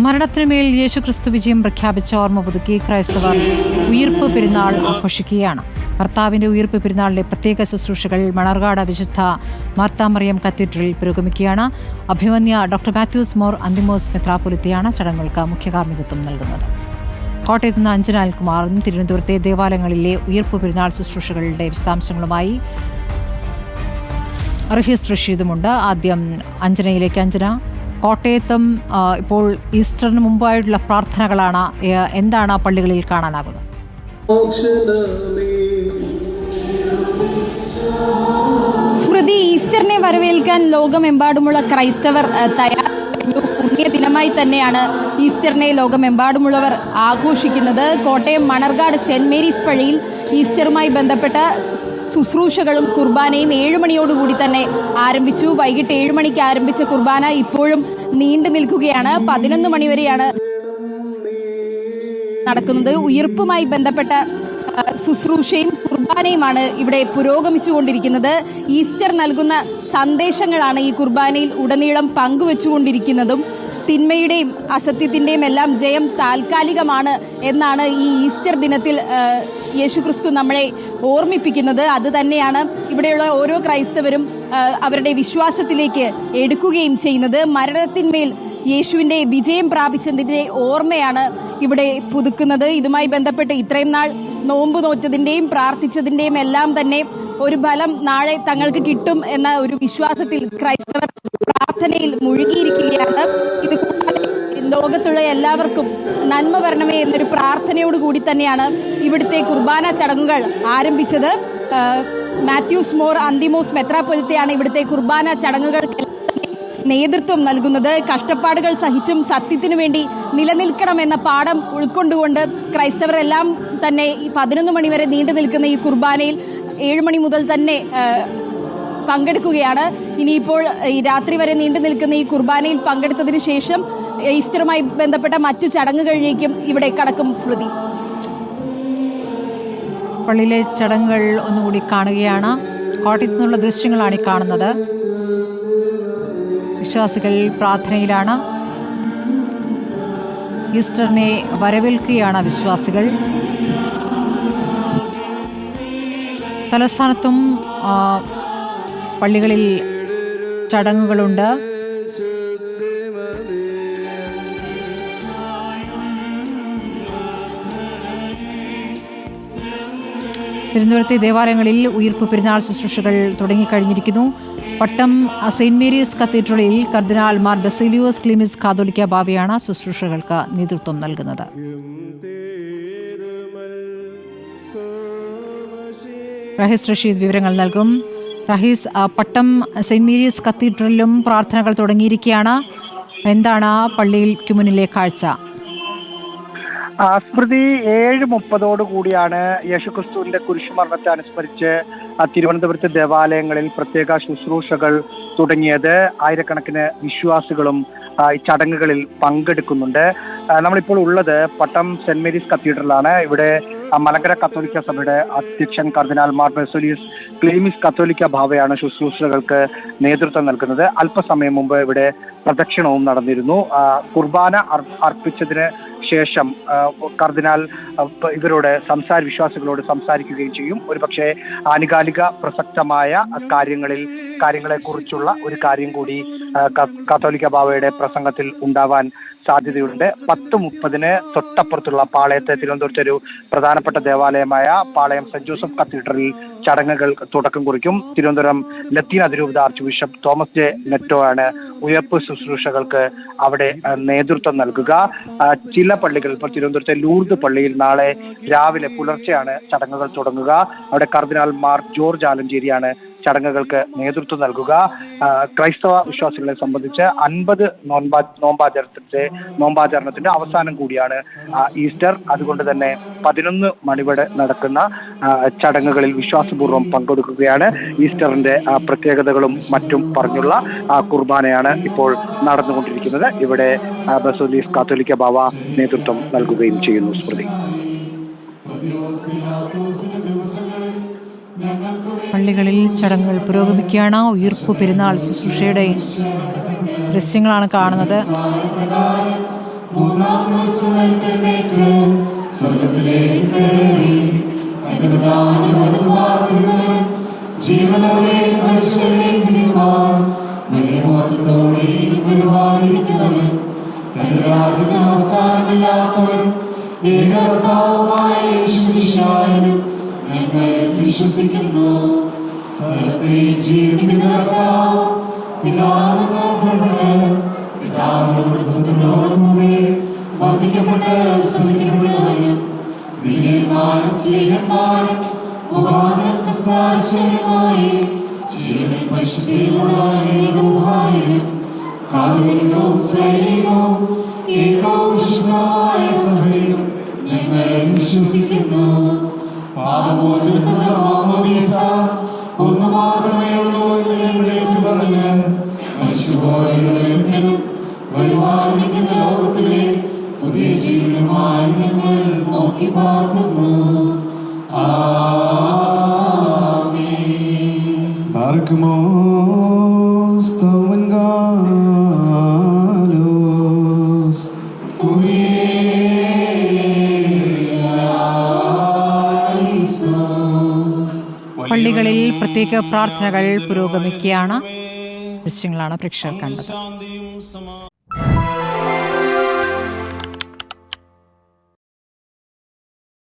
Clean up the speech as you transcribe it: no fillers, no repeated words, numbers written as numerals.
മരണത്തിനുമേൽ യേശുക്രിസ്തു വിജയം പ്രഖ്യാപിച്ച ഓർമ്മ പുതുക്കി ക്രൈസ്തവർ ഉയിർപ്പ് പെരുന്നാൾ ആഘോഷിക്കുകയാണ്. കർത്താവിന്റെ ഉയിർപ്പ് പെരുന്നാളിലെ പ്രത്യേക ശുശ്രൂഷകൾ മണർകാട് വിശുദ്ധ മാർത്താമറിയം കത്തീഡ്രലിൽ പുരോഗമിക്കുകയാണ്. അഭിമന്യ ഡോക്ടർ മാത്യൂസ് മോർ അന്തിമോസ് മെത്രാപ്പൊലീത്തയാണ് ചടങ്ങുകൾക്ക് മുഖ്യകാർമ്മികത്വം നൽകുന്നത്. കോട്ടയത്ത് നിന്ന് അഞ്ജന അനിൽകുമാറും തിരുവനന്തപുരത്തെ ദേവാലയങ്ങളിലെ ഉയിർപ്പ് പെരുന്നാൾ ശുശ്രൂഷകളുടെ വിശദാംശങ്ങളുമായി റഹീസ് റഷീദുമുണ്ട്. ആദ്യം അഞ്ജനയിലേക്ക്. അഞ്ജന, കോട്ടയത്തും ഇപ്പോൾ ഈസ്റ്ററിന് മുമ്പായിട്ടുള്ള പ്രാർത്ഥനകളാണ്, എന്താണ് പള്ളികളിൽ കാണാനാകുന്നത്? സ്മൃതി, ഈസ്റ്ററിനെ വരവേൽക്കാൻ ലോകമെമ്പാടുമുള്ള ക്രൈസ്തവർ തയ്യാറെടുത്തു. പുണ്യ ദിനമായി തന്നെയാണ് ഈസ്റ്ററിനെ ലോകമെമ്പാടുമുള്ളവർ ആഘോഷിക്കുന്നത്. കോട്ടയം മണർകാട് സെന്റ് മേരീസ് പള്ളിയിൽ ഈസ്റ്ററുമായി ബന്ധപ്പെട്ട ശുശ്രൂഷകളും കുർബാനയും 7 മണിയോടുകൂടി തന്നെ ആരംഭിച്ചു. വൈകിട്ട് 7 മണിക്ക് ആരംഭിച്ച കുർബാന ഇപ്പോഴും നീണ്ടു നിൽക്കുകയാണ്. 11 മണിവരെയാണ് നടക്കുന്നത്. ഉയിർപ്പുമായി ബന്ധപ്പെട്ട ശുശ്രൂഷയും കുർബാനയുമാണ് ഇവിടെ പുരോഗമിച്ചുകൊണ്ടിരിക്കുന്നത്. ഈസ്റ്റർ നൽകുന്ന സന്ദേശങ്ങളാണ് ഈ കുർബാനയിൽ ഉടനീളം പങ്കുവെച്ചുകൊണ്ടിരിക്കുന്നതും. തിന്മയുടെയും അസത്യത്തിൻ്റെയും എല്ലാം ജയം താൽക്കാലികമാണ് എന്നാണ് ഈ ഈസ്റ്റർ ദിനത്തിൽ യേശുക്രിസ്തു നമ്മളെ ഓർമ്മിപ്പിക്കുന്നത്. അത് തന്നെയാണ് ഇവിടെയുള്ള ഓരോ ക്രൈസ്തവരും അവരുടെ വിശ്വാസത്തിലേക്ക് എടുക്കുകയും ചെയ്യുന്നത്. മരണത്തിന്മേൽ യേശുവിൻ്റെ വിജയം പ്രാപിച്ചതിൻ്റെ ഓർമ്മയാണ് ഇവിടെ പുതുക്കുന്നത്. ഇതുമായി ബന്ധപ്പെട്ട് ഇത്രയും നാൾ നോമ്പ് നോറ്റതിൻ്റെയും പ്രാർത്ഥിച്ചതിൻ്റെയും എല്ലാം തന്നെ ഒരു ഫലം നാളെ തങ്ങൾക്ക് കിട്ടും എന്ന ഒരു വിശ്വാസത്തിൽ ക്രൈസ്തവർ പ്രാർത്ഥനയിൽ മുഴുകിയിരിക്കുകയാണ്. ഇത് ലോകത്തുള്ള എല്ലാവർക്കും നന്മ വരണമേ എന്നൊരു പ്രാർത്ഥനയോടുകൂടി തന്നെയാണ് ഇവിടുത്തെ കുർബാന ചടങ്ങുകൾ ആരംഭിച്ചത്. മാത്യൂസ് മോർ അന്തിമോസ് മെത്രാപ്പൊലീത്തയാണ് ഇവിടുത്തെ കുർബാന ചടങ്ങുകൾക്ക് നേതൃത്വം നൽകുന്നത്. കഷ്ടപ്പാടുകൾ സഹിച്ചും സത്യത്തിനു വേണ്ടി നിലനിൽക്കണമെന്ന പാഠം ഉൾക്കൊണ്ടുകൊണ്ട് ക്രൈസ്തവരെല്ലാം തന്നെ ഈ 11 മണി വരെ നീണ്ടു നിൽക്കുന്ന ഈ കുർബാനയിൽ 7 മണി മുതൽ തന്നെ പങ്കെടുക്കുകയാണ്. ഇനിയിപ്പോൾ ഈ രാത്രി വരെ നീണ്ടു നിൽക്കുന്ന ഈ കുർബാനയിൽ പങ്കെടുത്തതിന് ശേഷം ഈസ്റ്ററുമായി ബന്ധപ്പെട്ട മറ്റു ചടങ്ങുകളിലേക്കും ഇവിടെ കടക്കും. സ്മൃതി, പള്ളിയിലെ ചടങ്ങുകൾ ഒന്നുകൂടി കാണുകയാണ്. കോട്ടയത്തു നിന്നുള്ള ദൃശ്യങ്ങളാണ് ഈ കാണുന്നത്. വിശ്വാസികൾ പ്രാർത്ഥനയിലാണ്. ഈസ്റ്ററിനെ വരവേൽക്കുകയാണ് വിശ്വാസികൾ. തലസ്ഥാനത്തും പള്ളികളിൽ ചടങ്ങുകളുണ്ട്. തിരുവനന്തപുരത്തെ ദേവാലയങ്ങളിൽ ഉയിർപ്പ് പെരുന്നാൾ ശുശ്രൂഷകൾ തുടങ്ങിക്കഴിഞ്ഞിരിക്കുന്നു. പട്ടം സെയിന്റ് മേരീസ് കത്തീഡ്രലിൽ കർദിനാൾ മാർ ബസേലിയോസ് ക്ലീമിസ് കാതോലിക്ക ബാവയാണ് ശുശ്രൂഷകൾക്ക് നേതൃത്വം നൽകുന്നത്. റഹീസ് റഷീദ് വിവരങ്ങൾ നൽകും. റഹീസ്, പട്ടം സെയിന്റ് മേരീസ് കത്തീഡ്രലിലും പ്രാർത്ഥനകൾ തുടങ്ങിയിരിക്കുകയാണ്. എന്താണ് പള്ളിക്ക് മുന്നിലെ കാഴ്ച? സ്മൃതി, 7:30 കൂടിയാണ് യേശുക്രിസ്തുവിന്റെ കുരിശുമരണത്തെ അനുസ്മരിച്ച് തിരുവനന്തപുരത്തെ ദേവാലയങ്ങളിൽ പ്രത്യേക ശുശ്രൂഷകൾ തുടങ്ങിയത്. ആയിരക്കണക്കിന് വിശ്വാസികളും ഈ ചടങ്ങുകളിൽ പങ്കെടുക്കുന്നുണ്ട്. നമ്മളിപ്പോൾ ഉള്ളത് പട്ടം സെന്റ് മേരീസ് കത്തീഡ്രലാണ്. ഇവിടെ മലങ്കര കത്തോലിക്ക സഭയുടെ അധ്യക്ഷൻ കർദിനാൾ മാർ ബസേലിയോസ് ക്ലീമിസ് കാതോലിക്ക ബാവയാണ് ശുശ്രൂഷകൾക്ക് നേതൃത്വം നൽകുന്നത്. അല്പസമയം മുമ്പ് ഇവിടെ പ്രദക്ഷിണവും നടന്നിരുന്നു. കുർബാന അർപ്പിച്ചതിന് ശേഷം കർദിനാൾ വിശ്വാസികളോട് സംസാരിക്കുകയും ചെയ്യും. ഒരുപക്ഷെ ആനുകാലിക പ്രസക്തമായ കാര്യങ്ങളെ കുറിച്ചുള്ള ഒരു കാര്യം കൂടി കാതോലിക്ക ബാവയുടെ പ്രസംഗത്തിൽ ഉണ്ടാവാൻ സാധ്യതയുണ്ട്. 10:30 തൊട്ടപ്പുറത്തുള്ള പാളയത്തെ തിരുവനന്തപുരത്തെ ഒരു പ്രധാനപ്പെട്ട ദേവാലയമായ പാളയം സെന്റ് ജോസഫ് കത്തീഡ്രലിൽ ചടങ്ങുകൾ തുടക്കം കുറിക്കും. തിരുവനന്തപുരം ലത്തീൻ അതിരൂപത ആർച്ച് ബിഷപ്പ് തോമസ് ജെ നെറ്റോ ആണ് ഉയർപ്പ് ശുശ്രൂഷകൾക്ക് അവിടെ നേതൃത്വം നൽകുക. ചില പള്ളികൾ, ഇപ്പോൾ തിരുവനന്തപുരത്തെ ലൂർദ് പള്ളിയിൽ നാളെ രാവിലെ പുലർച്ചെയാണ് ചടങ്ങുകൾ തുടങ്ങുക. അവിടെ കർദിനാൾ മാർ ജോർജ് ആലഞ്ചേരിയാണ് ചടങ്ങുകൾക്ക് നേതൃത്വം നൽകുക. ക്രൈസ്തവ വിശ്വാസികളെ സംബന്ധിച്ച് 50 നോമ്പാചരണത്തിന്റെ അവസാനം കൂടിയാണ് ഈസ്റ്റർ. അതുകൊണ്ട് തന്നെ 11 മണിവരെ നടക്കുന്ന ചടങ്ങുകളിൽ വിശ്വാസപൂർവ്വം പങ്കെടുക്കുകയാണ്. ഈസ്റ്ററിന്റെ പ്രത്യേകതകളും മറ്റും പറഞ്ഞുള്ള കുർബാനയാണ് ഇപ്പോൾ നടന്നുകൊണ്ടിരിക്കുന്നത്. ഇവിടെ ബസേലിയോസ് കാതോലിക്ക ബാവ നേതൃത്വം നൽകുകയും ചെയ്യുന്നു. സ്മൃതി, പള്ളികളിൽ ചടങ്ങുകൾ പുരോഗമിക്കുകയാണ്. ഉയിർപ്പ് പെരുന്നാൾ ശുശ്രൂഷയുടെ ദൃശ്യങ്ങളാണ് കാണുന്നത്. ജീവനോടെ വരുവാനിരിക്കുന്നവൻ തന്റെ രാജ്യത്തിന് അവസാനമില്ലാത്തവൻ ഏകകർത്താവുമായ യേശുമിശിഹായിലും ഞങ്ങൾ വിശ്വസിക്കുന്നു. സകലത്തെ ജീവിക്കുന്ന കർത്താവ് പിതാവിനോട് പുത്രനോടും കൂടെ വന്ദിക്കപ്പെട്ട് സ്തുതിക്കപ്പെടുന്നവനും ദിവ്യന്മാരും സ്നേഹന്മാരും മുഖാന്തരം സംസാരിച്ചവരുമായി ജീവനും പരിശുദ്ധിയുമായും കാതോലികവും സ്ലൈംഗികവും ഏകവും വിശുദ്ധവുമായ സഭയിലും ഞങ്ങൾ വിശ്വസിക്കുന്നു. പാപമോചനത്തിനുള്ള മാമോദീസ ഒന്ന് മാത്രമേ ഉള്ളൂ എന്ന് ഞങ്ങൾ ഏറ്റുപറഞ്ഞ് മരിച്ചുപോയവരും വരുവാനിരിക്കുന്ന ലോകത്തിലെ പുതിയ ജീവിതമായി ഞങ്ങൾ നോക്കി പാർക്കുന്നു. Barkamos tawangalos പള്ളികളിൽ പ്രത്യേക പ്രാർത്ഥനകൾ പുരോഗമിക്കുകയാണ്. ദൃശ്യങ്ങളാണ് പ്രേക്ഷകർ കണ്ടത്.